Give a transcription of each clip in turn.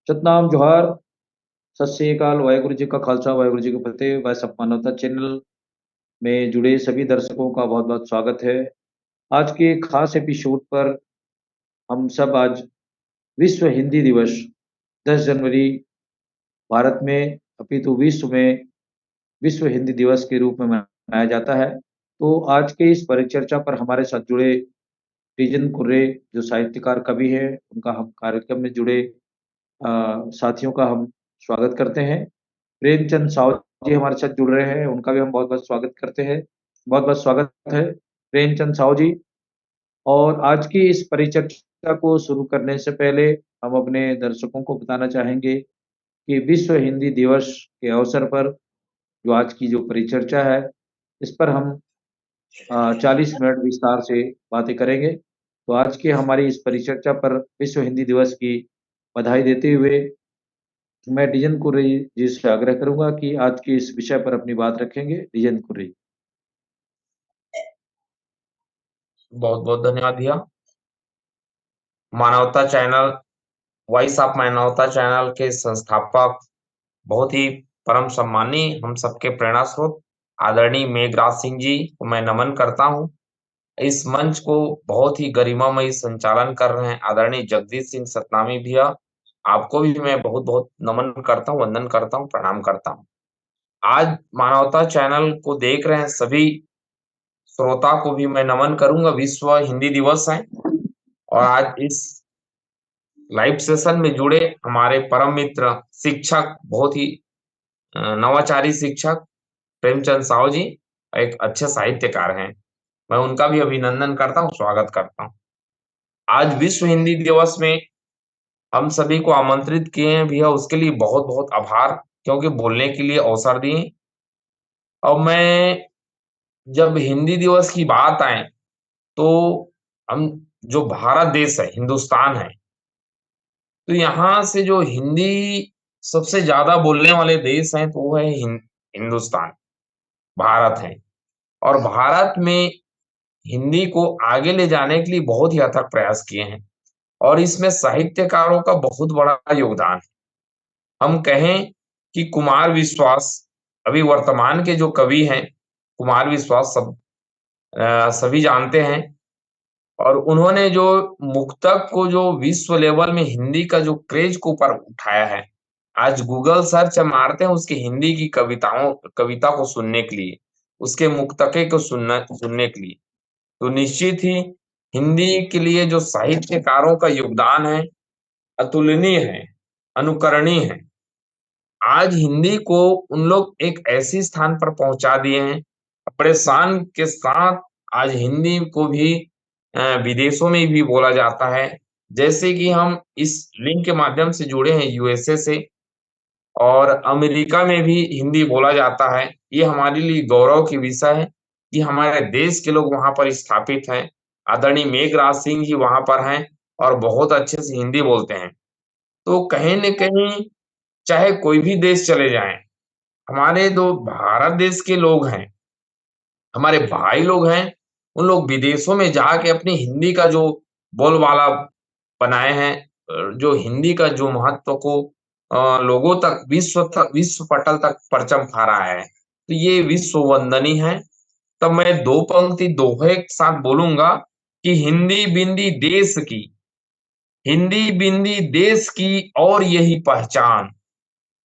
सतनाम जोहार, सत श्री अकाल, वाहेगुरु जी का खालसा, वाहेगुरु जी की फतेह। वह सब मानवता चैनल में जुड़े सभी दर्शकों का बहुत-बहुत स्वागत है। आज के खास एपिसोड पर हम सब आज विश्व हिंदी दिवस 10 जनवरी भारत में अपितु विश्व में विश्व हिंदी दिवस के रूप में मनाया जाता है। तो आज के इस परिचर्चा पर हमारे साथ जुड़े टीजन कुर्रे जो साहित्यकार कवि हैं, उनका हम कार्यक्रम में जुड़े साथियों का हम स्वागत करते हैं। प्रेमचंद साहू जी हमारे साथ जुड़ रहे हैं, उनका भी हम बहुत-बहुत स्वागत करते हैं। बहुत-बहुत स्वागत है प्रेमचंद साहू जी। और आज की इस परिचर्चा को शुरू करने से पहले हम अपने दर्शकों को बताना चाहेंगे कि विश्व हिंदी दिवस के अवसर पर जो आज की जो परिचर्चा है, इस पर हम 40 मिनट विस्तार से बातें करेंगे। तो आज की हमारी इस परिचर्चा पर विश्व हिंदी दिवस की बधाई देते हुए मैं डीजन कुर्रे जी से आग्रह करूँगा कि आज के इस विषय पर अपनी बात रखेंगे। डीजन कुर्रे जी। बहुत बहुत धन्यवाद भैया। मानवता चैनल, वॉइस ऑफ मानवता चैनल के संस्थापक, बहुत ही परम सम्मानी, हम सबके प्रेरणा स्रोत आदरणीय मेघराज सिंह जी को मैं नमन करता हूँ। इस मंच को बहुत ही गरिमामय संचालन कर रहे हैं आदरणीय जगदीश सिंह सतनामी भैया, आपको भी मैं बहुत बहुत नमन करता हूँ, वंदन करता हूँ, प्रणाम करता हूँ। आज मानवता चैनल को देख रहे हैं सभी श्रोता को भी मैं नमन करूंगा। विश्व हिंदी दिवस है और आज इस लाइव सेशन में जुड़े हमारे परम मित्र शिक्षक, बहुत ही नवाचारी शिक्षक प्रेमचंद साहू जी एक अच्छे साहित्यकार हैं। मैं उनका भी अभिनंदन करता हूँ, स्वागत करता हूँ। आज विश्व हिंदी दिवस में हम सभी को आमंत्रित किए हैं भैया, उसके लिए बहुत बहुत आभार, क्योंकि बोलने के लिए अवसर दिए। और मैं जब हिंदी दिवस की बात आए तो हम जो भारत देश है, हिंदुस्तान है, तो यहाँ से जो हिंदी सबसे ज्यादा बोलने वाले देश हैं तो वो है हिंदुस्तान, भारत है। और भारत में हिंदी को आगे ले जाने के लिए बहुत ही अथक प्रयास किए हैं और इसमें साहित्यकारों का बहुत बड़ा योगदान है। हम कहें कि कुमार विश्वास, अभी वर्तमान के जो कवि हैं, कुमार विश्वास सभी जानते हैं। और उन्होंने जो मुक्तक को जो विश्व लेवल में हिंदी का जो क्रेज को ऊपर उठाया है, आज गूगल सर्च मारते हैं उसके हिंदी की कविता को सुनने के लिए, उसके मुक्तके को सुनने के लिए, तो निश्चित ही हिंदी के लिए जो साहित्यकारों का योगदान है अतुलनीय है, अनुकरणीय है। आज हिंदी को उन लोग एक ऐसी स्थान पर पहुंचा दिए हैं, बड़े शान के साथ आज हिंदी को भी विदेशों में भी बोला जाता है। जैसे कि हम इस लिंक के माध्यम से जुड़े हैं यूएसए से, और अमेरिका में भी हिंदी बोला जाता है। ये हमारे लिए गौरव की विषय है कि हमारे देश के लोग वहां पर स्थापित हैं। आदरणीय मेघराज सिंह जी वहां पर हैं और बहुत अच्छे से हिंदी बोलते हैं। तो कहीं न कहीं चाहे कोई भी देश चले जाएं, हमारे जो भारत देश के लोग हैं, हमारे भाई लोग हैं, उन लोग विदेशों में जाके अपनी हिंदी का जो बोलबाला बनाए हैं, जो हिंदी का जो महत्व को लोगों तक, विश्व पटल तक परचम फहराया है, तो ये विश्व वंदनीय है। तब मैं दो पंक्ति दोहे के साथ बोलूंगा कि हिंदी बिंदी देश की और यही पहचान,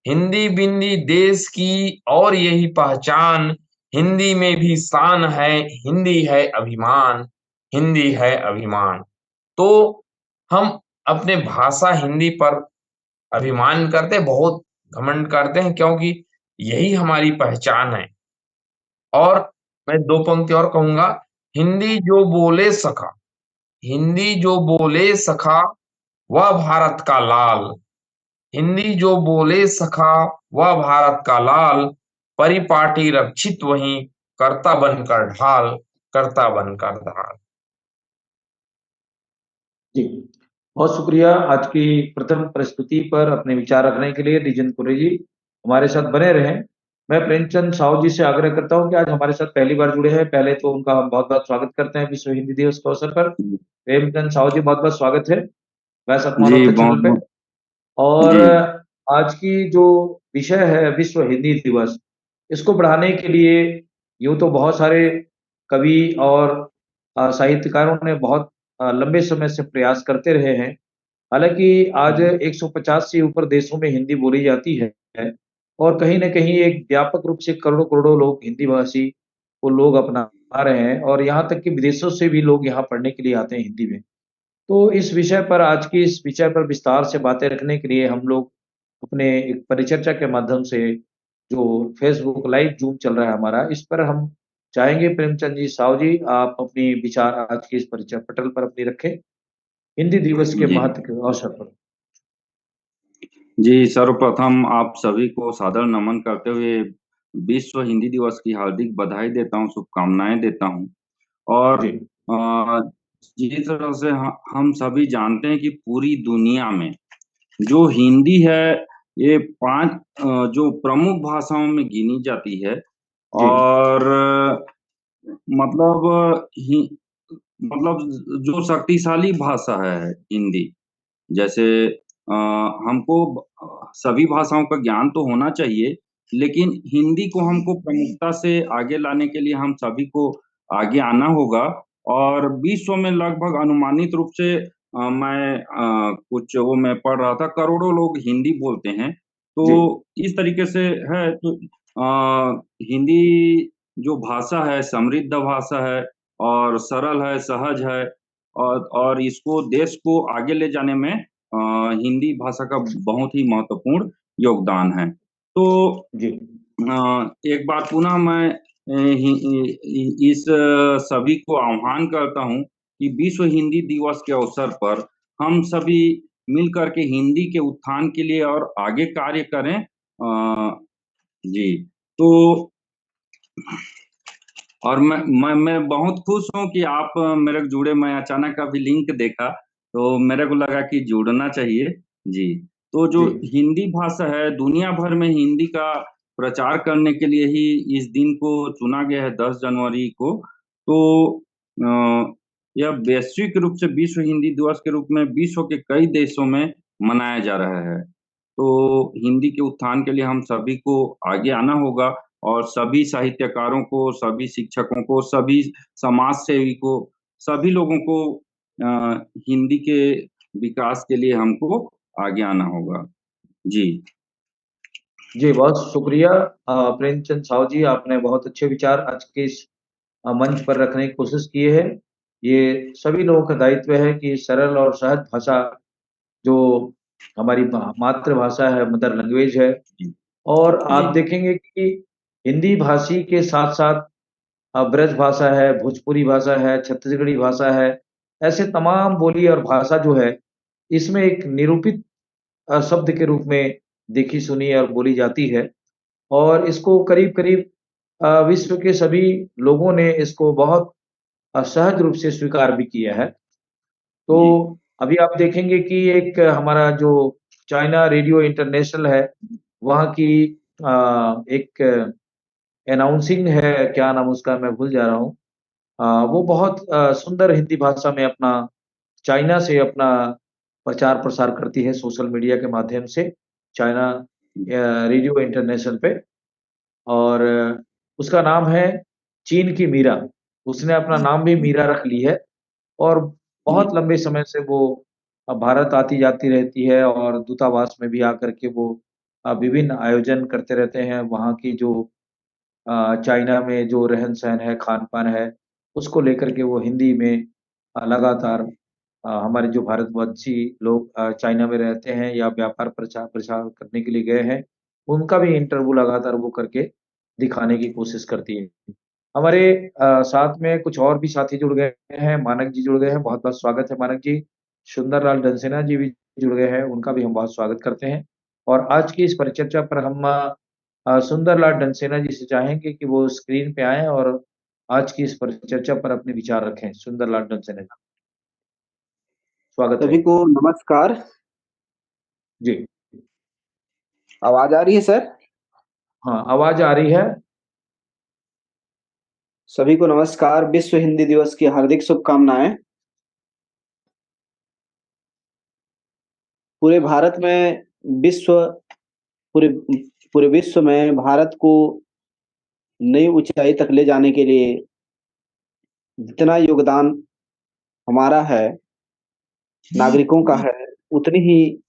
हिंदी बिंदी देश की और यही पहचान, हिंदी में भी शान है, हिंदी है अभिमान, हिंदी है अभिमान। तो हम अपने भाषा हिंदी पर अभिमान करते, बहुत घमंड करते हैं, क्योंकि यही हमारी पहचान है। और मैं दो पंक्ति और कहूंगा, हिंदी जो बोले सखा, हिंदी जो बोले सखा वह भारत का लाल, हिंदी जो बोले सखा वह भारत का लाल, परिपाटी रक्षित वहीं, करता बनकर ढाल, करता बनकर ढाल। जी, बहुत शुक्रिया आज की प्रथम प्रस्तुति पर अपने विचार रखने के लिए डीजन कुर्रे जी। हमारे साथ बने रहें। मैं प्रेमचंद साहू जी से आग्रह करता हूँ कि आज हमारे साथ पहली बार जुड़े हैं, पहले तो उनका हम बहुत-बहुत स्वागत करते हैं विश्व हिंदी दिवस के अवसर पर। प्रेमचंद साहू जी, बहुत-बहुत स्वागत है वैसा जी मानवता चैनल बहुत पे। बहुत और जी आज की जो विषय है विश्व हिंदी दिवस, इसको बढ़ाने के लिए यूँ तो बहुत सारे कवि और साहित्यकारों ने बहुत लंबे समय से प्रयास करते रहे हैं। हालाँकि आज 150 से ऊपर देशों में हिंदी बोली जाती है और कहीं न कहीं एक व्यापक रूप से करोड़ों-करोड़ों लोग हिंदी भाषी को लोग अपना रहे हैं और यहाँ तक कि विदेशों से भी लोग यहाँ पढ़ने के लिए आते हैं हिंदी में। तो इस विषय पर आज की इस विषय पर विस्तार से बातें रखने के लिए हम लोग अपने एक परिचर्चा के माध्यम से जो फ़ेसबुक लाइव ज़ूम चल रहा है हमारा, इस पर हम चाहेंगे प्रेमचंद जी, साहू जी, आप अपनी विचार आज की इस परिचय पटल पर अपनी रखें, हिंदी दिवस के जी महत्व के अवसर पर। जी, सर्वप्रथम आप सभी को सादर नमन करते हुए विश्व हिंदी दिवस की हार्दिक बधाई देता हूँ, शुभकामनाएँ देता हूँ। और जी, जिस तरह से हम सभी जानते हैं कि पूरी दुनिया में जो हिंदी है, ये 5 जो प्रमुख भाषाओं में गिनी जाती है जी, और मतलब हि मतलब जो शक्तिशाली भाषा है हिंदी। जैसे हमको सभी भाषाओं का ज्ञान तो होना चाहिए, लेकिन हिंदी को हमको प्रमुखता से आगे लाने के लिए हम सभी को आगे आना होगा और विश्व में लगभग अनुमानित रूप से मैं कुछ वो मैं पढ़ रहा था, करोड़ों लोग हिंदी बोलते हैं। तो जी, इस तरीके से है तो हिंदी जो भाषा है, समृद्ध भाषा है और सरल है, सहज है और इसको देश को आगे ले जाने में हिंदी भाषा का बहुत ही महत्वपूर्ण योगदान है। तो जी, एक बार पुनः मैं इस सभी को आह्वान करता हूँ कि विश्व हिंदी दिवस के अवसर पर हम सभी मिलकर के हिंदी के उत्थान के लिए और आगे कार्य करें। जी, तो और मैं बहुत खुश हूँ कि आप मेरे को जुड़े, मैं अचानक अभी लिंक देखा, तो मेरे को लगा कि जुड़ना चाहिए। जी, तो जो जी, हिंदी भाषा है, दुनिया भर में हिंदी का प्रचार करने के लिए ही इस दिन को चुना गया है 10 जनवरी को। तो यह वैश्विक रूप से विश्व हिंदी दिवस के रूप में विश्व के कई देशों में मनाया जा रहा है। तो हिंदी के उत्थान के लिए हम सभी को आगे आना होगा और सभी साहित्यकारों को, सभी शिक्षकों को, सभी समाज सेवी को, सभी लोगों को हिंदी के विकास के लिए हमको आगे आना होगा। जी। जी, बहुत शुक्रिया प्रेमचंद साहू जी, आपने बहुत अच्छे विचार आज के इस मंच पर रखने की कोशिश की है। ये सभी लोगों का दायित्व है कि सरल और सहज भाषा जो हमारी मातृभाषा है, मदर लैंग्वेज है जी, और जी, आप देखेंगे कि हिंदी भाषी के साथ-साथ ब्रज भाषा है, भोजपुरी भाषा है, छत्तीसगढ़ी भाषा है, ऐसे तमाम बोली और भाषा जो है, इसमें एक निरूपित शब्द के रूप में देखी, सुनी और बोली जाती है और इसको करीब-करीब विश्व के सभी लोगों ने इसको बहुत सहज रूप से स्वीकार भी किया है। तो जी, अभी आप देखेंगे कि एक हमारा जो चाइना रेडियो इंटरनेशनल है, वहाँ की एक अनाउंसिंग है, क्या नाम उसका मैं भूल जा रहा हूँ। वो बहुत सुंदर हिंदी भाषा में अपना चाइना से अपना प्रचार-प्रसार करती है सोशल मीडिया के माध्यम से, चाइना रेडियो इंटरनेशनल पे और उसका नाम है चीन की मीरा। उसने अपना नाम भी मीरा रख ली है और जी, बहुत लंबे समय से वो भारत आती-जाती रहती है और दूतावास में भी आकर के वो विभिन्न आयोजन करते रहते हैं। वहाँ की जो चाइना में जो रहन-सहन है, खान-पान है, उसको लेकर के वो हिंदी में लगातार हमारे जो भारतवंशी लोग चाइना में रहते हैं या व्यापार प्रचार-प्रसार करने के लिए गए हैं, उनका भी इंटरव्यू लगातार वो करके दिखाने की कोशिश करती है। हमारे साथ में कुछ और भी साथी जुड़ गए हैं, मानक जी जुड़ गए हैं, बहुत-बहुत स्वागत है मानक जी। सुंदर लाल डंसेना जी भी जुड़ गए हैं, उनका भी हम बहुत स्वागत करते हैं। और आज की इस परिचर्चा पर हम सुंदर लाल डंसेना जी से चाहेंगे कि वो स्क्रीन पे आएँ और आज की इस परिचर्चा पर अपने विचार रखें। सुंदर लाल डंसेना जी, स्वागत है। सभी को नमस्कार। जी, आवाज आ रही है सर? हाँ, आवाज़ आ रही है? सभी को नमस्कार। विश्व हिंदी दिवस की हार्दिक शुभकामनाएँ। पूरे भारत में विश्व पूरे पूरे विश्व में भारत को नई ऊंचाई तक ले जाने के लिए जितना योगदान हमारा है, नागरिकों का है, उतनी ही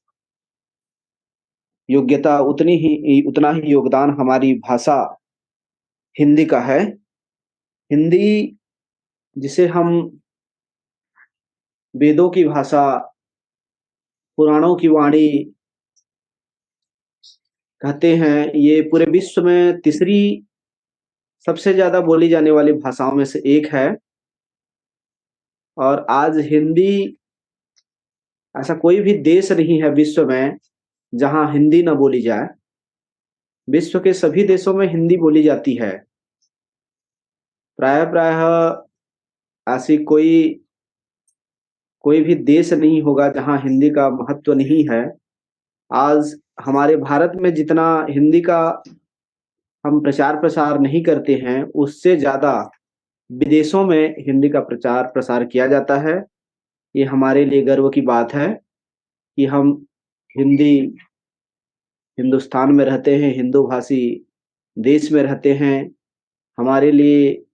योग्यता, उतना ही योगदान हमारी भाषा हिंदी का है। हिंदी जिसे हम वेदों की भाषा, पुराणों की वाणी कहते हैं, ये पूरे विश्व में तीसरी सबसे ज्यादा बोली जाने वाली भाषाओं में से एक है। और आज हिंदी, ऐसा कोई भी देश नहीं है विश्व में जहां हिंदी न बोली जाए। विश्व के सभी देशों में हिंदी बोली जाती है। प्रायः प्रायः ऐसी कोई भी देश नहीं होगा जहां हिंदी का महत्व नहीं है। आज हमारे भारत में जितना हिंदी का हम प्रचार प्रसार नहीं करते हैं, उससे ज्यादा विदेशों में हिंदी का प्रचार प्रसार किया जाता है। ये हमारे लिए गर्व की बात है कि हम हिंदी हिंदुस्तान में रहते हैं, हिंदू भाषी देश में रहते हैं। हमारे लिए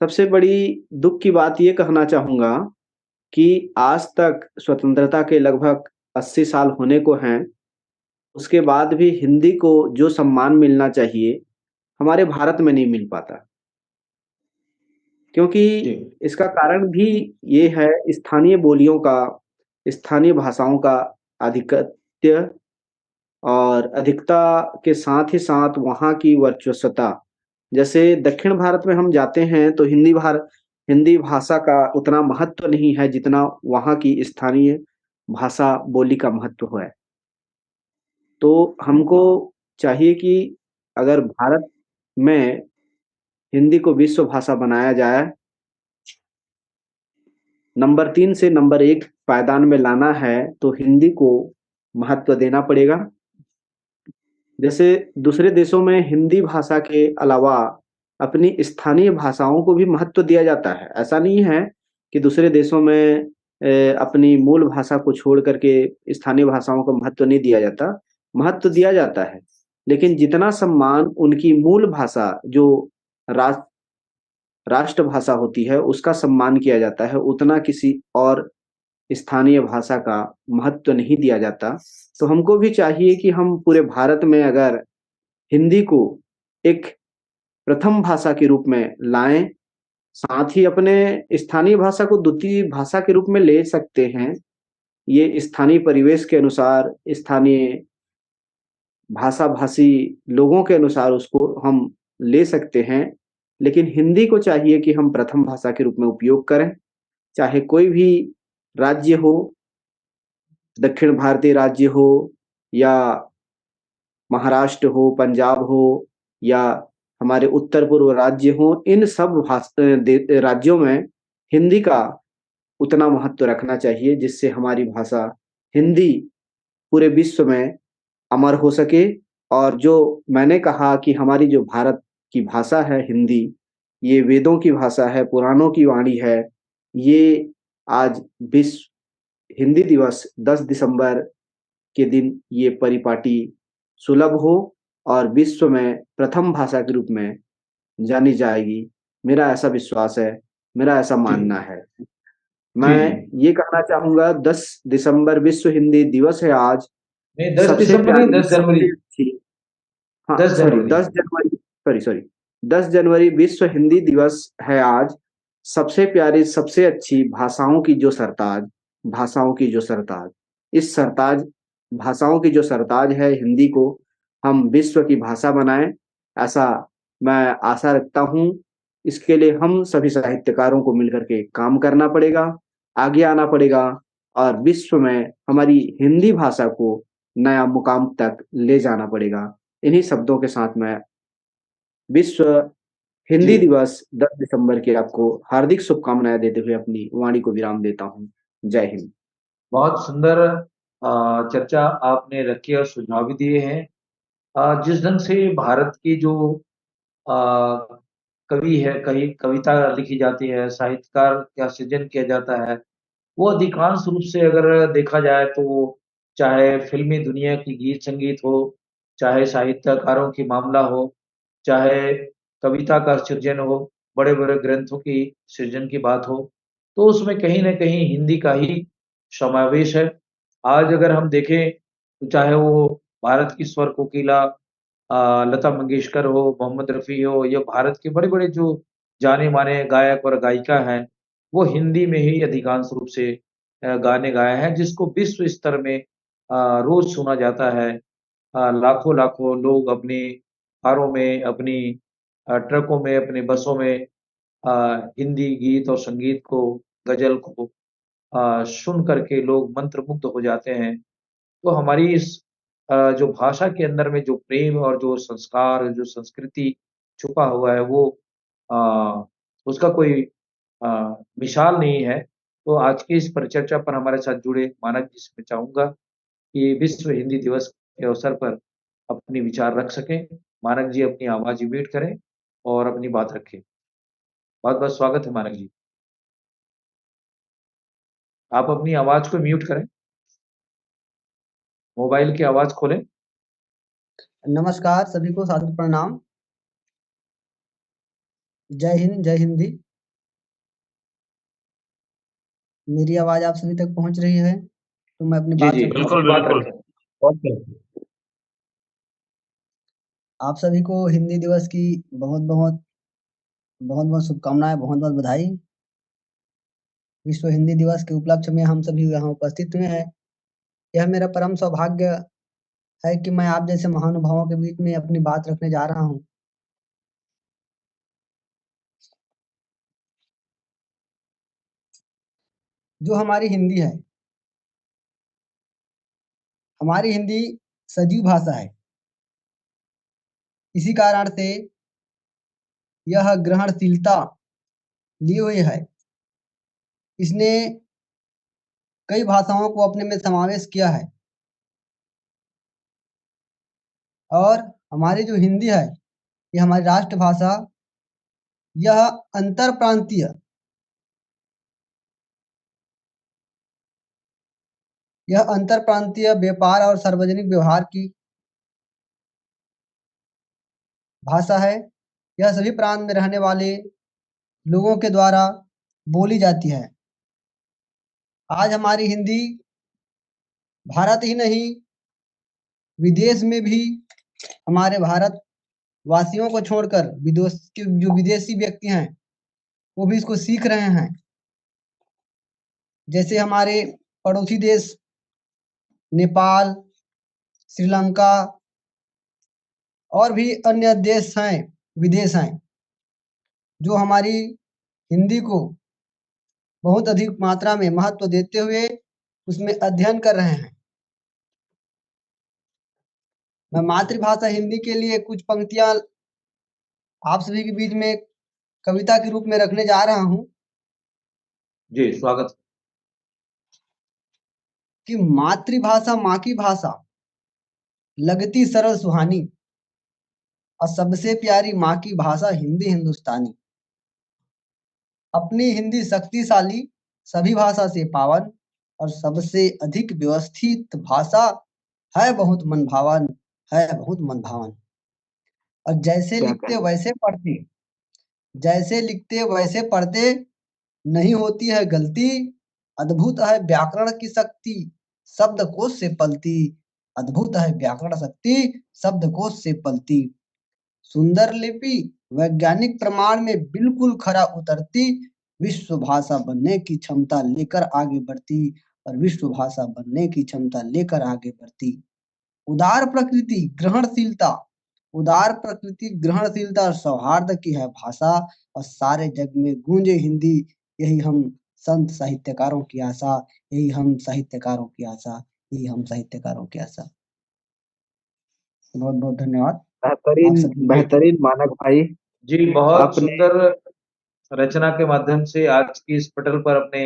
सबसे बड़ी दुख की बात ये कहना चाहूँगा कि आज तक स्वतंत्रता के लगभग 80 साल होने को हैं, उसके बाद भी हिंदी को जो सम्मान मिलना चाहिए, हमारे भारत में नहीं मिल पाता। क्योंकि जी। इसका कारण भी ये है, स्थानीय बोलियों का, स्थानीय भाषाओं का आधिपत्य और अधिकता के साथ ही साथ वहाँ की वर्चस्वता। जैसे दक्षिण भारत में हम जाते हैं तो हिंदी भाषा का उतना महत्व नहीं है जितना वहाँ की स्थानीय भाषा बोली का महत्व है। तो हमको चाहिए कि अगर भारत में हिंदी को विश्व भाषा बनाया जाए, नंबर 3 से नंबर 1 पायदान में लाना है, तो हिंदी को महत्व देना पड़ेगा। जैसे दूसरे देशों में हिंदी भाषा के अलावा अपनी स्थानीय भाषाओं को भी महत्व दिया जाता है। ऐसा नहीं है कि दूसरे देशों में अपनी मूल भाषा को छोड़ करके स्थानीय भाषाओं को महत्व नहीं दिया जाता, महत्व दिया जाता है। लेकिन जितना सम्मान उनकी मूल भाषा जो राष्ट्रभाषा होती है उसका सम्मान किया जाता है, उतना किसी और स्थानीय भाषा का महत्व नहीं दिया जाता। तो हमको भी चाहिए कि हम पूरे भारत में अगर हिंदी को एक प्रथम भाषा के रूप में लाएं, साथ ही अपने स्थानीय भाषा को द्वितीय भाषा के रूप में ले सकते हैं। ये स्थानीय परिवेश के अनुसार, स्थानीय भाषा-भाषी लोगों के अनुसार उसको हम ले सकते हैं। लेकिन हिंदी को चाहिए कि हम प्रथम भाषा के रूप में उपयोग करें, चाहे कोई भी राज्य हो, दक्षिण भारतीय राज्य हो या महाराष्ट्र हो, पंजाब हो या हमारे उत्तर पूर्व राज्य हो, इन सब राज्यों में हिंदी का उतना महत्व रखना चाहिए जिससे हमारी भाषा हिंदी पूरे विश्व में अमर हो सके। और जो मैंने कहा कि हमारी जो भारत की भाषा है हिंदी, ये वेदों की भाषा है, पुराणों की वाणी है। ये आज विश्व हिंदी दिवस 10 दिसंबर के दिन ये परिपाटी सुलभ हो और विश्व में प्रथम भाषा के रूप में जानी जाएगी। मेरा ऐसा विश्वास है, मेरा ऐसा मानना है। मैं ये कहना चाहूँगा 10 दिसंबर विश्व हिंदी दिवस है आज। नहीं, 10 सबसे दिसंबर नहीं, प्यारी, 10 जनवरी। सबसे अच्छी, हाँ 10 सॉरी जनवरी। 10 जनवरी, सॉरी 10 जनवरी विश्व हिंदी दिवस है आज। सबसे प्यारी, सबसे अच्छी भाषाओं की जो सरताज, इस सरताज भाषाओं की जो सरताज है हिंदी को हम विश्व की भाषा बनाएं, ऐसा मैं आशा रखता हूँ। इसके लिए हम सभी साहित्यकारों को मिलकर के काम करना पड़ेगा, आगे आना पड़ेगा और विश्व में हमारी हिंदी भाषा को नया मुकाम तक ले जाना पड़ेगा। इन्हीं शब्दों के साथ मैं विश्व हिंदी जी। दिवस 10 दिसंबर की आपको हार्दिक शुभकामनाएं देते हुए अपनी वाणी को विराम देता हूँ। जय हिंद। बहुत सुंदर चर्चा आपने रखी और सुझाव भी दिए हैं। जिस ढंग से भारत की जो अ, कवि है, कहीं कविता लिखी जाती है, साहित्यकार का सृजन किया जाता है, वो अधिकांश रूप से अगर देखा जाए तो चाहे फ़िल्मी दुनिया की गीत-संगीत हो, चाहे साहित्यकारों की मामला हो, चाहे कविता का सृजन हो, बड़े-बड़े ग्रंथों की सृजन की बात हो, तो उसमें कहीं न कहीं हिंदी का ही समावेश है। आज अगर हम देखें, तो चाहे वो भारत की स्वर कोकिला लता मंगेशकर हो, मोहम्मद रफ़ी हो या भारत के बड़े-बड़े जो जाने-माने गायक और गायिका हैं, वो हिंदी में ही अधिकांश रूप से गाने गाए हैं, जिसको विश्व स्तर में रोज़ सुना जाता है। लाखों-लाखों लोग अपनी कारों में, अपनी ट्रकों में, अपनी बसों में हिंदी गीत और संगीत को, गज़ल को सुन कर के लोग मंत्रमुग्ध हो जाते हैं। तो हमारी इस जो भाषा के अंदर में जो प्रेम और जो संस्कार, जो संस्कृति छुपा हुआ है वो अ, उसका कोई अ, मिसाल नहीं है। तो आज की इस परिचर्चा पर हमारे साथ जुड़े मानक जी से मैं चाहूँगा कि विश्व हिंदी दिवस के अवसर पर अपने विचार रख सकें। मानक जी अपनी आवाज़ म्यूट करें और अपनी बात रखें। बहुत-बहुत स्वागत है मानक जी। आप अपनी आवाज़ को म्यूट करें, मोबाइल की आवाज़ खोलें। नमस्कार, सभी को सादर प्रणाम। जय हिंद, जय हिंदी। मेरी आवाज़ आप सभी तक पहुँच रही है, तो मैं अपनी जी, बात जी, रखूँ? अपनी बात बिल्कुल। रखें। ओके। आप सभी को हिंदी दिवस की बहुत-बहुत शुभकामनाएँ, बहुत-बहुत बधाई। विश्व हिंदी दिवस के उपलक्ष्य में हम सभी यहाँ उपस्थित हुए हैं। यह मेरा परम सौभाग्य है कि मैं आप जैसे महानुभावों के बीच में अपनी बात रखने जा रहा हूँ। जो हमारी हिंदी है, हमारी हिंदी सजीव भाषा है। इसी कारण से यह ग्रहणशीलता लिए हुए है। इसने कई भाषाओं को अपने में समावेश किया है और हमारी जो हिंदी है, ये हमारी राष्ट्रभाषा, यह अंतर-प्रांतीय व्यापार और सार्वजनिक व्यवहार की भाषा है। यह सभी प्रांत में रहने वाले लोगों के द्वारा बोली जाती है। आज हमारी हिंदी भारत ही नहीं, विदेश में भी हमारे भारतवासियों को छोड़कर विदेश के जो विदेशी व्यक्ति हैं, वो भी इसको सीख रहे हैं। जैसे हमारे पड़ोसी देश नेपाल, श्रीलंका और भी अन्य देश हैं, विदेश हैं, जो हमारी हिंदी को बहुत अधिक मात्रा में महत्व देते हुए उसमें अध्ययन कर रहे हैं। मैं मातृभाषा हिंदी के लिए कुछ पंक्तियाँ आप सभी के बीच में कविता के रूप में रखने जा रहा हूँ जी, स्वागत। कि मातृभाषा माँ की भाषा, लगती सरल सुहानी, और सबसे प्यारी माँ की भाषा हिंदी हिंदुस्तानी। अपनी हिंदी शक्तिशाली, सभी भाषा से पावन और सबसे अधिक व्यवस्थित भाषा है, बहुत मन भावन, है बहुत मन भावन। और जैसे लिखते वैसे पढ़ते, जैसे लिखते वैसे पढ़ते, नहीं होती है गलती, अद्भुत है व्याकरण की शक्ति, शब्दकोश से पलती, अद्भुत है व्याकरण शक्ति, शब्दकोश से पलती। सुंदर लिपि वैज्ञानिक प्रमाण में बिल्कुल खरा उतरती, विश्व भाषा बनने की क्षमता लेकर आगे बढ़ती, और विश्व भाषा बनने की क्षमता लेकर आगे बढ़ती। उदार प्रकृति ग्रहणशीलता, उदार प्रकृति ग्रहणशीलता और सौहार्द की है भाषा, और सारे जग में गूंजे हिंदी, यही हम संत साहित्यकारों की आशा, यही हम साहित्यकारों की आशा, यही हम साहित्यकारों की आशा। बहुत बहुत धन्यवाद। बेहतरीन मानक भाई। जी, बहुत आपने सुंदर रचना के माध्यम से आज की इस पटल पर अपने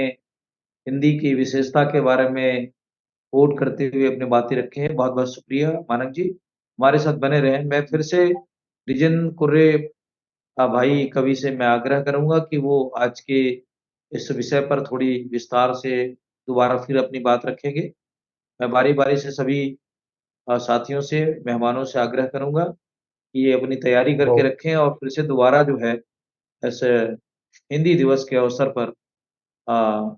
हिंदी की विशेषता के बारे में कोट करते हुए अपनी बातें रखी हैं। बहुत-बहुत शुक्रिया मानक जी, हमारे साथ बने रहें। मैं फिर से रिजन कुर्रे भाई कवि से मैं आग्रह करूँगा कि वो आज के इस विषय पर थोड़ी विस्तार से दोबारा फिर अपनी बात रखेंगे। मैं बारी-बारी से सभी साथियों से, मेहमानों से आग्रह करूँगा कि ये अपनी तैयारी करके बहुत रखें और फिर से दोबारा जो है इस हिंदी दिवस के अवसर पर अ,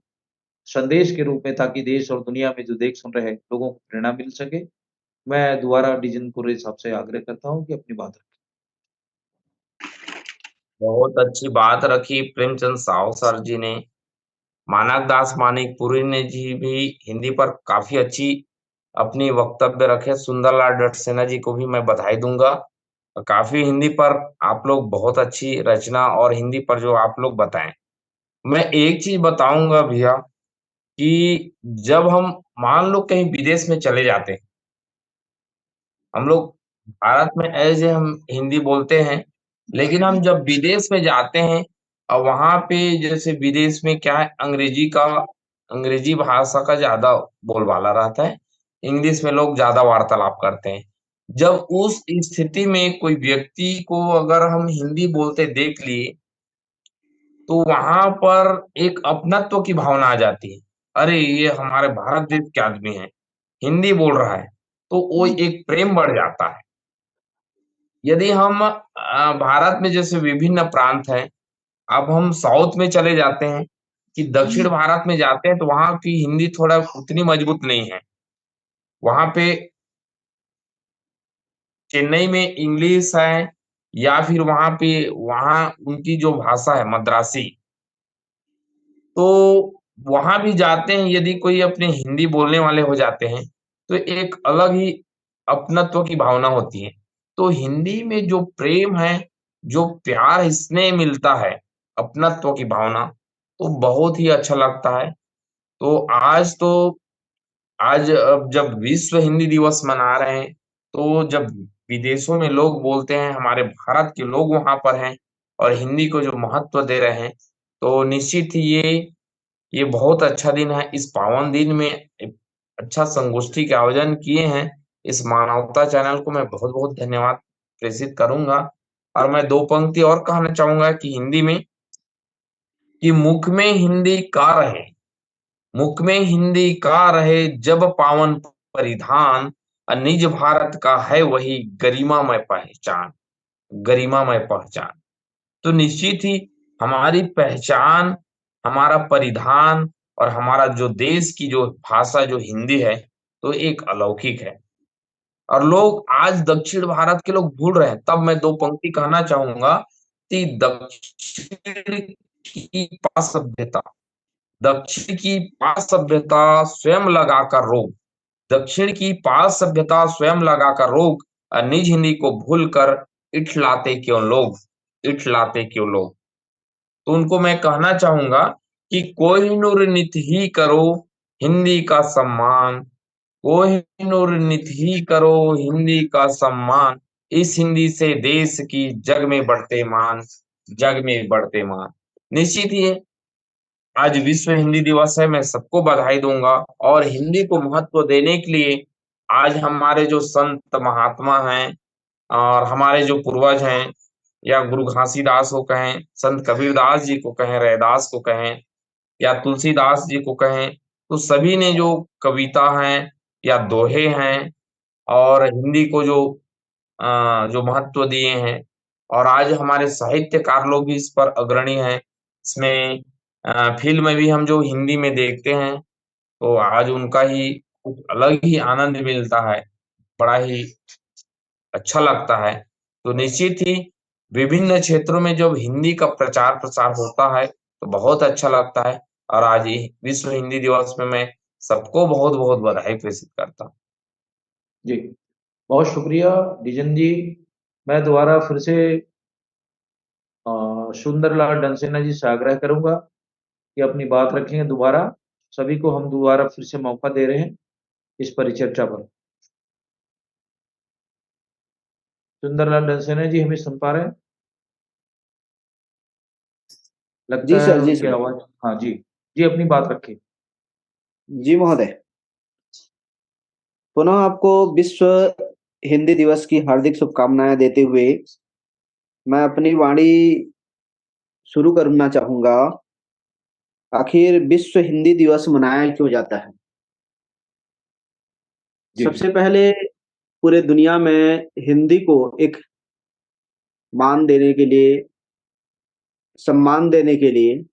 संदेश के रूप में, ताकि देश और दुनिया में जो देख सुन रहे लोगों को प्रेरणा मिल सके। मैं दोबारा डीजन कुर्रे साहब से आग्रह करता हूँ कि अपनी बात रखें। बहुत अच्छी बात रखी प्रेमचंद साहू सर जी ने। मानक दास मानिकपुरी ने जी भी हिंदी पर काफी अच्छी अपनी वक्तव्य रखे। सुंदरलाल डटसेना जी को भी मैं बधाई दूंगा। काफी हिंदी पर आप लोग बहुत अच्छी रचना और हिंदी पर जो आप लोग बताएं। मैं एक चीज बताऊंगा भैया कि जब हम मान लो कहीं विदेश में चले जाते हैं, हम लोग भारत में एज ए हम हिंदी बोलते हैं, लेकिन हम जब विदेश में जाते हैं और वहां पे जैसे विदेश में क्या है, अंग्रेजी भाषा का ज्यादा बोलबाला रहता है। इंग्लिश में लोग ज्यादा वार्तालाप करते हैं। जब उस स्थिति में कोई व्यक्ति को अगर हम हिंदी बोलते देख लिए, तो वहां पर एक अपनत्व की भावना आ जाती है। अरे ये हमारे भारत देश के आदमी हैं, हिंदी बोल रहा है, तो वो एक प्रेम बढ़ जाता है। यदि हम भारत में जैसे विभिन्न प्रांत हैं, अब हम साउथ में चले जाते हैं कि दक्षिण भारत में जाते हैं, तो वहां की हिंदी थोड़ा उतनी मजबूत नहीं है। वहां पे चेन्नई में इंग्लिश है, या फिर वहां उनकी जो भाषा है मद्रासी, तो वहां भी जाते हैं यदि कोई अपने हिंदी बोलने वाले हो जाते हैं, तो एक अलग ही अपनत्व की भावना होती है। तो हिंदी में जो प्रेम है, जो प्यार, स्नेह मिलता है, अपनत्व की भावना, तो बहुत ही अच्छा लगता है। तो आज अब जब विश्व हिंदी दिवस मना रहे हैं, तो जब विदेशों में लोग बोलते हैं, हमारे भारत के लोग वहां पर हैं और हिंदी को जो महत्व दे रहे हैं, तो निश्चित ही ये बहुत अच्छा दिन है। इस पावन दिन में एक अच्छा संगोष्ठी के आयोजन किए हैं। इस मानवता चैनल को मैं बहुत-बहुत धन्यवाद प्रेषित करूँगा। और मैं 2 पंक्ति और कहना चाहूँगा कि हिंदी में, कि मुख में हिंदी का रहे जब पावन परिधान, निज भारत का है वही गरिमामय पहचान। तो निश्चित ही हमारी पहचान, हमारा परिधान और हमारा जो देश की जो भाषा जो हिंदी है, तो एक अलौकिक है। और लोग आज दक्षिण भारत के लोग भूल रहे हैं। तब मैं 2 पंक्ति कहना चाहूँगा कि दक्षिण की पाक सभ्यता स्वयं लगाकर रोग दक्षिण की पाक सभ्यता स्वयं लगाकर रोग, निज हिंदी को भूलकर इठलाते क्यों लोग। तो उनको मैं कहना चाहूँगा कि कोहिनूर नित ही करो हिंदी का सम्मान, कोहिनूर नित ही करो हिंदी का सम्मान, इस हिंदी से देश की जग में बढ़ते मान। निश्चित ही आज विश्व हिंदी दिवस है, मैं सबको बधाई दूंगा। और हिंदी को महत्व देने के लिए आज हमारे जो संत महात्मा हैं और हमारे जो पूर्वज हैं, या गुरु घासीदास को कहें, संत कबीरदास जी को कहें, रैदास को कहें, या तुलसीदास जी को कहें, तो सभी ने जो कविता हैं या दोहे हैं और हिंदी को जो महत्व दिए हैं, और आज हमारे साहित्यकार लोग भी इस पर अग्रणी हैं। इसमें फ़िल्म भी हम जो हिंदी में देखते हैं, तो आज उनका ही कुछ अलग ही आनंद मिलता है, बड़ा ही अच्छा लगता है। तो निश्चित ही विभिन्न क्षेत्रों में जब हिंदी का प्रचार-प्रसार होता है, तो बहुत अच्छा लगता है। और आज ये विश्व हिंदी दिवस में मैं सबको बहुत-बहुत बधाई प्रेषित करता हूँ। जी, बहुत शुक्रिया डीजन जी। मैं दोबारा फिर से सुंदरलाल डंसेना जी से आग्रह करूँगा कि अपनी बात रखेंगे दोबारा। सभी को हम दोबारा फिर से मौका दे रहे हैं इस परिचर्चा पर। सुंदरलाल डंसेना जी हमें सुन पा रहे हैं? लगता जी है सर, जी उनकी सर। आवाज़। हाँ जी। जी, अपनी बात रखिए। जी महोदय। पुनः आपको विश्व हिंदी दिवस की हार्दिक शुभकामनाएं देते हुए मैं अपनी वाणी शुरू करना चाहूँगा। आखिर विश्व हिंदी दिवस मनाया क्यों जाता है? जी, सबसे पहले पूरे दुनिया में हिंदी को एक मान देने के लिए, सम्मान देने के लिए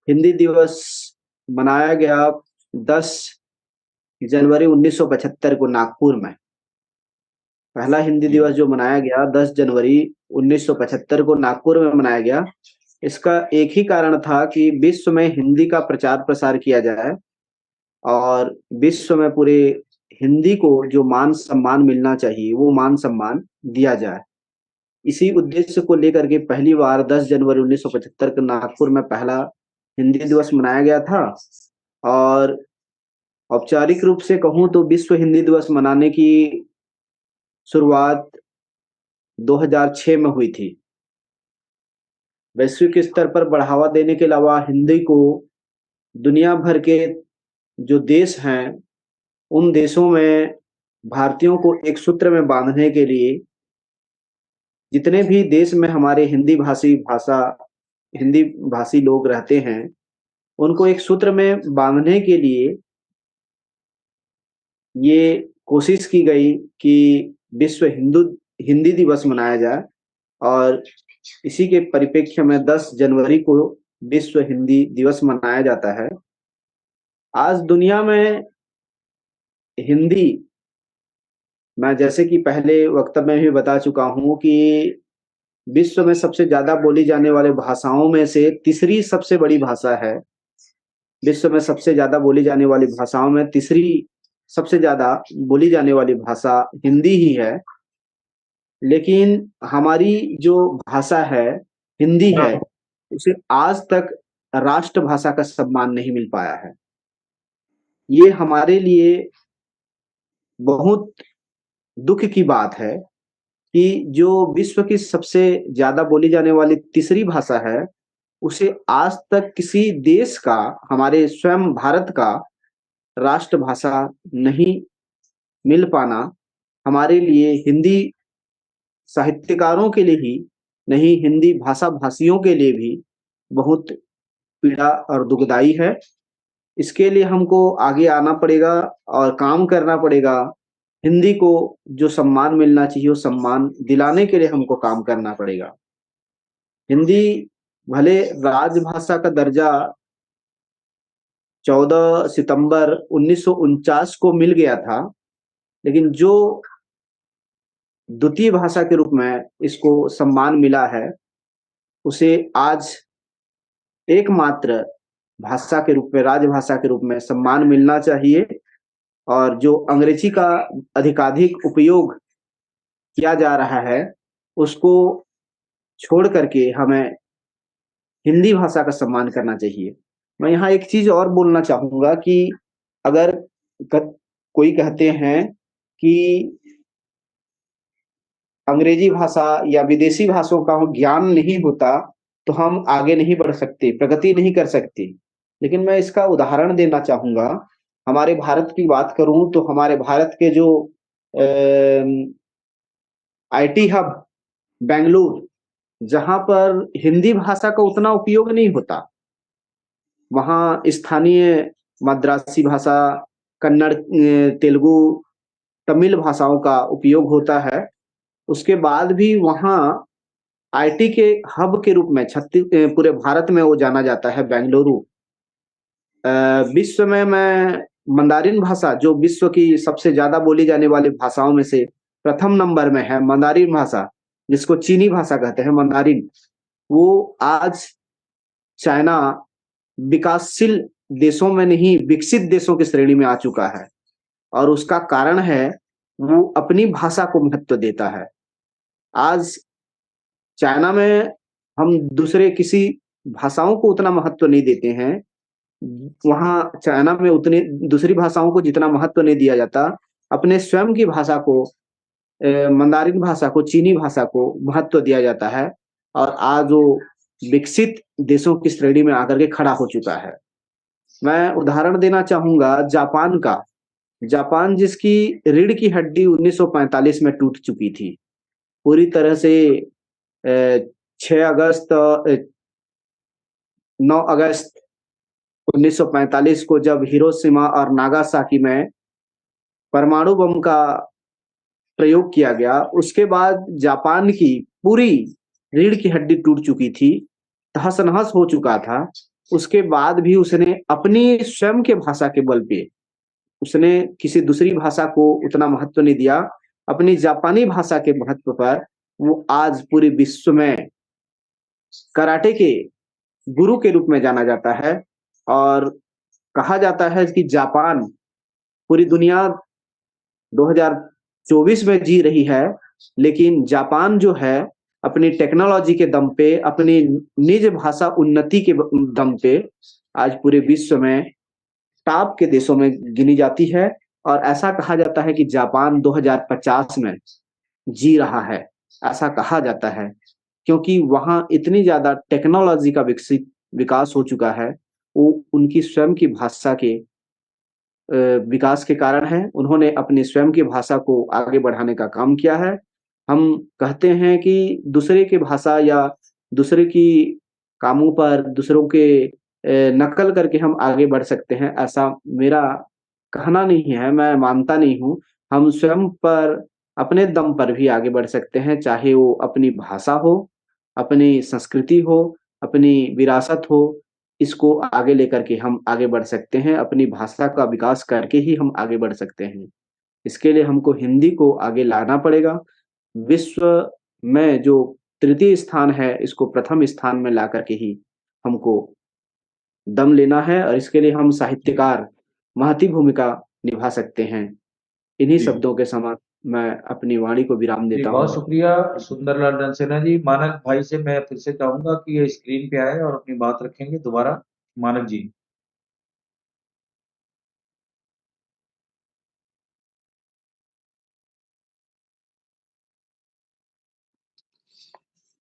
हिंदी दिवस मनाया गया 10 जनवरी 1975 को नागपुर में। पहला हिंदी दिवस जो मनाया गया 10 जनवरी 1975 को नागपुर में मनाया गया। इसका एक ही कारण था कि विश्व में हिंदी का प्रचार प्रसार किया जाए और विश्व में पूरे हिंदी को जो मान सम्मान मिलना चाहिए वो मान सम्मान दिया जाए। इसी उद्देश्य को लेकर के पहली बार 10 जनवरी 1975 को नागपुर में पहला हिंदी दिवस मनाया गया था। और औपचारिक रूप से कहूं तो विश्व हिंदी दिवस मनाने की शुरुआत 2006 में हुई थी। वैश्विक स्तर पर बढ़ावा देने के अलावा हिंदी को दुनिया भर के जो देश हैं उन देशों में भारतीयों को एक सूत्र में बांधने के लिए जितने भी देश में हमारे हिंदी भाषी लोग रहते हैं उनको एक सूत्र में बांधने के लिए ये कोशिश की गई कि विश्व हिंदी दिवस मनाया जाए और इसी के परिप्रेक्ष्य में 10 जनवरी को विश्व हिंदी दिवस मनाया जाता है। आज दुनिया में हिंदी, मैं जैसे कि पहले वक्तव्य में भी बता चुका हूं कि विश्व में सबसे ज्यादा बोली जाने वाले भाषाओं में से तीसरी सबसे बड़ी भाषा है। विश्व में सबसे ज्यादा बोली जाने वाली भाषाओं में तीसरी सबसे ज्यादा बोली जाने वाली भाषा हिंदी ही है। लेकिन हमारी जो भाषा है हिंदी है, उसे आज तक राष्ट्रभाषा का सम्मान नहीं मिल पाया है। ये हमारे लिए बहुत दुख की बात है कि जो विश्व की सबसे ज्यादा बोली जाने वाली तीसरी भाषा है उसे आज तक किसी देश का, हमारे स्वयं भारत का राष्ट्रभाषा नहीं मिल पाना हमारे लिए, हिंदी साहित्यकारों के लिए ही नहीं, हिंदी भाषा भाषियों के लिए भी बहुत पीड़ा और दुखदाई है। इसके लिए हमको आगे आना पड़ेगा और काम करना पड़ेगा। हिंदी को जो सम्मान मिलना चाहिए वो सम्मान दिलाने के लिए हमको काम करना पड़ेगा। हिंदी भले राजभाषा का दर्जा 14 सितंबर 1949 को मिल गया था, लेकिन जो द्वितीय भाषा के रूप में इसको सम्मान मिला है उसे आज एकमात्र भाषा के रूप में, राजभाषा के रूप में सम्मान मिलना चाहिए। और जो अंग्रेजी का अधिकाधिक उपयोग किया जा रहा है उसको छोड़ करके हमें हिंदी भाषा का सम्मान करना चाहिए। मैं यहाँ एक चीज और बोलना चाहूंगा कि अगर कोई कहते हैं कि अंग्रेजी भाषा या विदेशी भाषाओं का ज्ञान नहीं होता तो हम आगे नहीं बढ़ सकते, प्रगति नहीं कर सकते। लेकिन मैं इसका उदाहरण देना चाहूंगा। हमारे भारत की बात करूं तो हमारे भारत के जो आईटी हब बेंगलुरु, जहां पर हिंदी भाषा का उतना उपयोग नहीं होता, वहां स्थानीय मद्रासी भाषा, कन्नड़, तेलुगु, तमिल भाषाओं का उपयोग होता है। उसके बाद भी वहां आईटी के हब के रूप में पूरे भारत में वो जाना जाता है, बेंगलुरु। विश्व में मैं मंदारिन भाषा, जो विश्व की सबसे ज्यादा बोली जाने वाली भाषाओं में से प्रथम नंबर में है, मंदारिन भाषा, जिसको चीनी भाषा कहते हैं, मंदारिन, वो आज चाइना विकासशील देशों में नहीं, विकसित देशों की श्रेणी में आ चुका है। और उसका कारण है वो अपनी भाषा को महत्व देता है। आज चाइना में हम दूसरे किसी भाषाओं को उतना महत्व नहीं देते हैं। वहां चाइना में उतनी दूसरी भाषाओं को जितना महत्व नहीं दिया जाता, अपने स्वयं की भाषा को, मंदारिन भाषा को, चीनी भाषा को महत्व दिया जाता है। और आज वो विकसित देशों की श्रेणी में आकर के खड़ा हो चुका है। मैं उदाहरण देना चाहूंगा जापान का। जापान जिसकी रीढ़ की हड्डी 1945 में टूट चुकी थी पूरी तरह से। 6 अगस्त 9 अगस्त 1945 को जब हिरोशिमा और नागासाकी में परमाणु बम का प्रयोग किया गया, उसके बाद जापान की पूरी रीढ़ की हड्डी टूट चुकी थी, तहस-नहस हो चुका था। उसके बाद भी उसने अपनी स्वयं के भाषा के बल पे, उसने किसी दूसरी भाषा को उतना महत्व नहीं दिया। अपनी जापानी भाषा के महत्व पर वो आज पूरे विश्व में कराटे के गुरु के रूप में जाना जाता है और कहा जाता है कि जापान पूरी दुनिया 2024 में जी रही है, लेकिन जापान जो है अपनी टेक्नोलॉजी के दम पे, अपनी निज भाषा उन्नति के दम पे आज पूरे विश्व में टॉप के देशों में गिनी जाती है। और ऐसा कहा जाता है कि जापान 2050 में जी रहा है, ऐसा कहा जाता है, क्योंकि वहाँ इतनी ज़्यादा टेक्नोलॉजी का विकास हो चुका है, वो उनकी स्वयं की भाषा के विकास के कारण है। उन्होंने अपनी स्वयं की भाषा को आगे बढ़ाने का काम किया है। हम कहते हैं कि दूसरे की भाषा या दूसरे की कामों पर दूसरों के नकल करके हम आगे बढ़ सकते हैं, ऐसा मेरा कहना नहीं है, मैं मानता नहीं हूँ। हम स्वयं पर अपने दम पर भी आगे बढ़ सकते हैं, चाहे वो अपनी भाषा हो, अपनी संस्कृति हो, अपनी विरासत हो, इसको आगे लेकर के हम आगे बढ़ सकते हैं। अपनी भाषा का विकास करके ही हम आगे बढ़ सकते हैं। इसके लिए हमको हिंदी को आगे लाना पड़ेगा। विश्व में जो तृतीय स्थान है, इसको प्रथम स्थान में ला करके ही हमको दम लेना है और इसके लिए हम साहित्यकार महती भूमिका निभा सकते हैं। इन्हीं जी। शब्दों के साथ मैं अपनी वाणी को विराम जी, देता बहुत हूँ। शुक्रिया सुंदरलाल रनसेना जी। मानक भाई से मैं फिर से चाहूँगा कि ये स्क्रीन पे आए और अपनी बात रखेंगे दोबारा। मानक जी।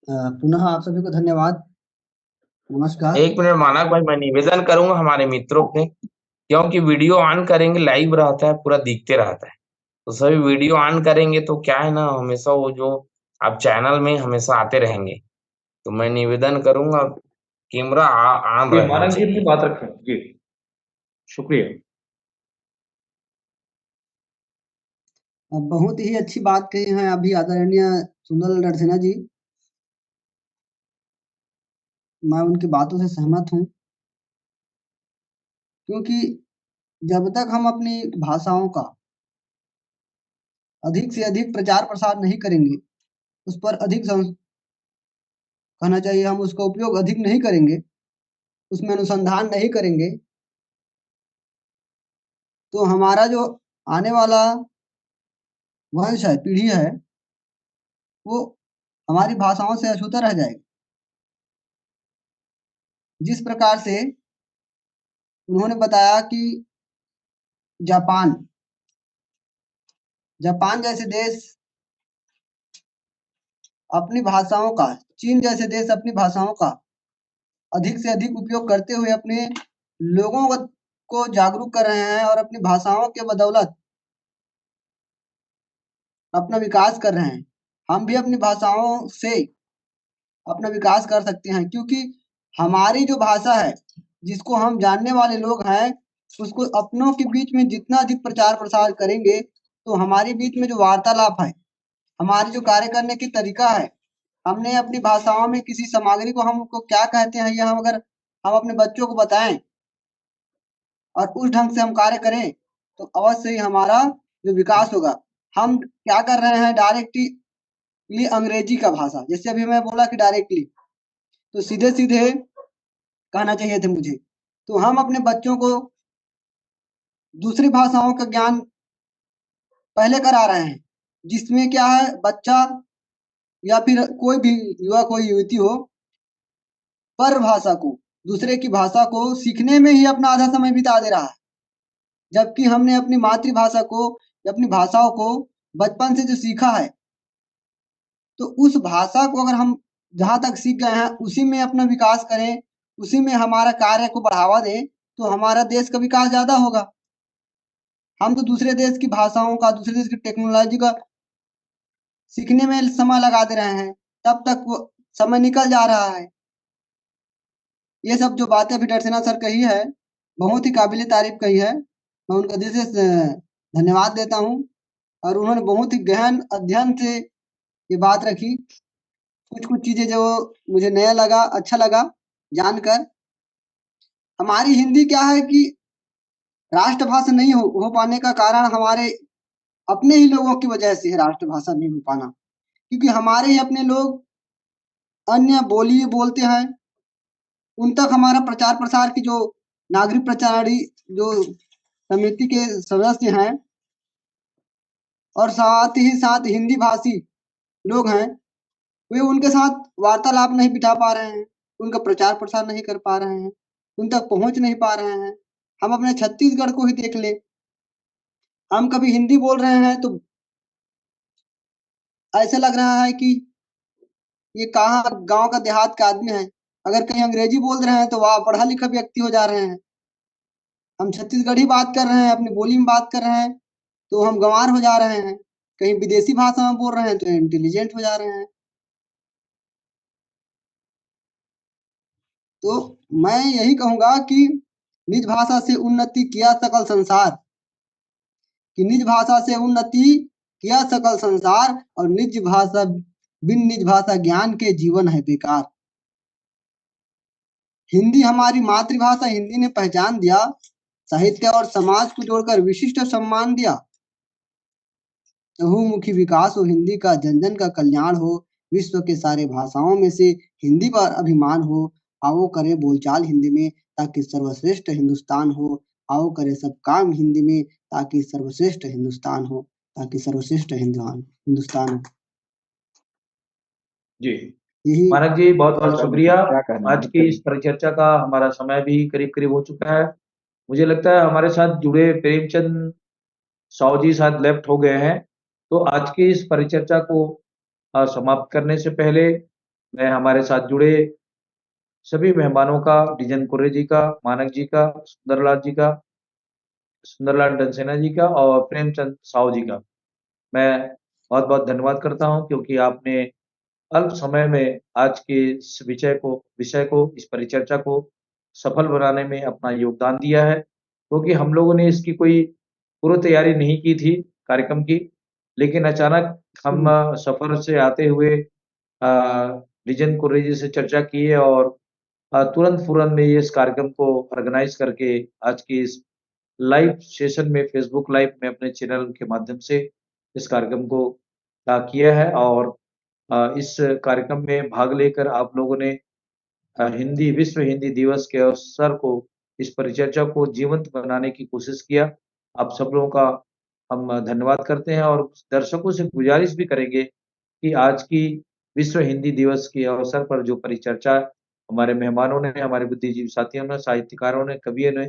पुनः आप सभी को धन्यवाद। नमस्कार। एक मिनट मानक भाई, मैं निवेदन करूंगा हमारे मित्रों से, क्योंकि वीडियो ऑन करेंगे लाइव रहता है, पूरा दिखते रहता है, तो सभी वीडियो ऑन करेंगे तो क्या है ना, हमेशा वो जो आप चैनल में हमेशा आते रहेंगे। तो मैं निवेदन करूंगा कैमरा ऑन जी, रहना मानक जी अपनी चाहिए। बात रखें। जी, शुक्रिया। बहुत ही अच्छी बात कही हैं अभी आदरणीय सुंदरलाल रनसेना जी। मैं उनकी बातों से सहमत हूँ, क्योंकि जब तक हम अपनी भाषाओं का अधिक से अधिक प्रचार प्रसार नहीं करेंगे, उस पर अधिक कहना चाहिए हम उसका उपयोग अधिक नहीं करेंगे, उसमें अनुसंधान नहीं करेंगे, तो हमारा जो आने वाला वंश है, पीढ़ी है, वो हमारी भाषाओं से अछूता रह जाएगा। जिस प्रकार से उन्होंने बताया कि जापान जापान जैसे देश अपनी भाषाओं का, चीन जैसे देश अपनी भाषाओं का अधिक से अधिक उपयोग करते हुए अपने लोगों को जागरूक कर रहे हैं और अपनी भाषाओं के बदौलत अपना विकास कर रहे हैं। हम भी अपनी भाषाओं से अपना विकास कर सकते हैं, क्योंकि हमारी जो भाषा है, जिसको हम जानने वाले लोग हैं, उसको अपनों के बीच में जितना अधिक प्रचार प्रसार करेंगे, तो हमारे बीच में जो वार्तालाप है, हमारी जो कार्य करने की तरीका है, हमने अपनी भाषाओं में किसी सामग्री को हमको क्या कहते हैं, यह हम अगर हम अपने बच्चों को बताएं और उस ढंग से हम कार्य करें, तो अवश्य ही हमारा जो विकास होगा। हम क्या कर रहे हैं, डायरेक्टली अंग्रेजी का भाषा, जैसे अभी मैं बोला कि डायरेक्टली, तो सीधे सीधे कहना चाहिए थे मुझे। तो हम अपने बच्चों को दूसरी भाषाओं का ज्ञान पहले करा रहे हैं, जिसमें क्या है, बच्चा या फिर कोई भी युवक हो, युवती हो, पर भाषा को, दूसरे की भाषा को सीखने में ही अपना आधा समय बिता दे रहा है, जबकि हमने अपनी मातृभाषा को, अपनी भाषाओं को बचपन से जो सीखा है, तो उस भाषा को अगर हम जहाँ तक सीख गए हैं उसी में अपना विकास करें, उसी में हमारा कार्य को बढ़ावा दें, तो हमारा देश का विकास ज्यादा होगा। हम तो दूसरे देश की भाषाओं का, दूसरे देश की टेक्नोलॉजी का सीखने में समय लगा दे रहे हैं, तब तक वो समय निकल जा रहा है। ये सब जो बातें अभी डरसेना सर कही है, बहुत ही काबिल तारीफ कही है। मैं उनका दिल से धन्यवाद देता हूँ और उन्होंने बहुत ही गहन अध्ययन से ये बात रखी। कुछ चीजें जो मुझे नया लगा, अच्छा लगा जानकर। हमारी हिंदी क्या है कि राष्ट्रभाषा नहीं हो पाने का कारण हमारे अपने ही लोगों की वजह से है राष्ट्रभाषा नहीं हो पाना, क्योंकि हमारे ही अपने लोग अन्य बोली बोलते हैं। उन तक हमारा प्रचार प्रसार की जो नागरिक प्रचारी जो समिति के सदस्य हैं और साथ ही साथ हिंदी भाषी लोग हैं, वे उनके साथ वार्तालाप नहीं बिठा पा रहे हैं, उनका प्रचार प्रसार नहीं कर पा रहे हैं, उन तक पहुंच नहीं पा रहे हैं। हम अपने छत्तीसगढ़ को ही देख ले, हम कभी हिंदी बोल रहे हैं तो ऐसा लग रहा है कि ये कहाँ गांव का देहात का आदमी है। अगर कहीं अंग्रेजी बोल रहे हैं तो वह पढ़ा लिखा व्यक्ति हो जा रहे हैं। हम छत्तीसगढ़ी बात कर रहे हैं, अपनी बोली में बात कर रहे हैं तो हम गंवार हो जा रहे हैं। कहीं विदेशी भाषा में बोल रहे हैं तो इंटेलिजेंट हो जा रहे हैं। तो मैं यही कहूंगा कि निज भाषा से उन्नति किया सकल संसार, कि निज भाषा से उन्नति किया सकल संसार और निज भाषा बिन निज भाषा ज्ञान के जीवन है बेकार। हिंदी हमारी मातृभाषा, हिंदी ने पहचान दिया, साहित्य और समाज को जोड़कर विशिष्ट सम्मान दिया। बहुमुखी विकास हो, हिंदी का जन जन का कल्याण हो, विश्व के सारे भाषाओं में से हिंदी पर अभिमान हो। आओ करे बोलचाल हिंदी में ताकि सर्वश्रेष्ठ हिंदुस्तान हो। आओ करे सब काम हिंदी में ताकि सर्वश्रेष्ठ हिंदुस्तान हो, ताकि सर्वश्रेष्ठ हिंदुस्तान हो। जी यही मानक जी, बहुत बहुत शुक्रिया। क्या कहना आज की इस परिचर्चा का हमारा समय भी करीब करीब हो चुका है। मुझे लगता है हमारे साथ जुड़े प्रेमचंद साहू जी शायद लेफ्ट हो गए हैं। तो आज की इस परिचर्चा को समाप्त करने से पहले मैं हमारे साथ जुड़े सभी मेहमानों का, डिजन कुर्रे जी का, मानक जी का, सुंदरलाल डनसेना जी का और प्रेमचंद साहू जी का मैं बहुत बहुत धन्यवाद करता हूं, क्योंकि आपने अल्प समय में आज के इस विषय को इस परिचर्चा को सफल बनाने में अपना योगदान दिया है। क्योंकि हम लोगों ने इसकी कोई पूर्व तैयारी नहीं की थी कार्यक्रम की, लेकिन अचानक हम सफर से आते हुए डिजन कुर्रे जी से चर्चा किए और तुरंत फुरंत में ये इस कार्यक्रम को ऑर्गेनाइज करके आज की इस लाइव सेशन में फेसबुक लाइव में अपने चैनल के माध्यम से इस कार्यक्रम को किया है। और इस कार्यक्रम में भाग लेकर आप लोगों ने विश्व हिंदी दिवस के अवसर को, इस परिचर्चा को जीवंत बनाने की कोशिश किया। आप सब लोगों का हम धन्यवाद करते हैं और दर्शकों से गुजारिश भी करेंगे कि आज की विश्व हिंदी दिवस के अवसर पर जो परिचर्चा हमारे मेहमानों ने, हमारे बुद्धिजीवी साथियों ने, साहित्यकारों ने, कवियों ने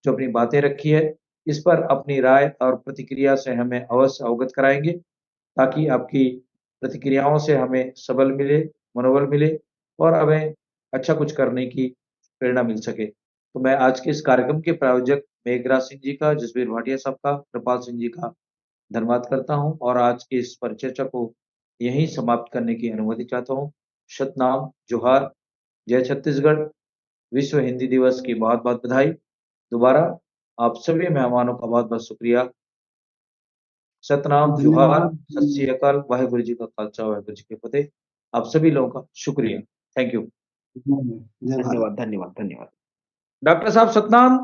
जो अपनी बातें रखी है, इस पर अपनी राय और प्रतिक्रिया से हमें अवश्य अवगत कराएंगे, ताकि आपकी प्रतिक्रियाओं से हमें सबल मिले, मनोबल मिले और हमें अच्छा कुछ करने की प्रेरणा मिल सके। तो मैं आज के इस कार्यक्रम के प्रायोजक मेघराज सिंह जी का, जसबीर भाटिया साहब का, कृपाल सिंह जी का धन्यवाद करता हूँ और आज की इस परिचर्चा को यहीं समाप्त करने की अनुमति चाहता हूँ। सतनाम, जोहार, जय छत्तीसगढ़। विश्व हिंदी दिवस की बहुत-बहुत बधाई। दोबारा आप सभी मेहमानों का बहुत-बहुत शुक्रिया। सतनाम, जोहार, सत श्री अकाल, वाहेगुरु जी का खालसा, वाहेगुरु जी की फतेह। आप सभी लोगों का शुक्रिया। Thank you. जय भारत। धन्यवाद। डॉक्टर साहब सतनाम।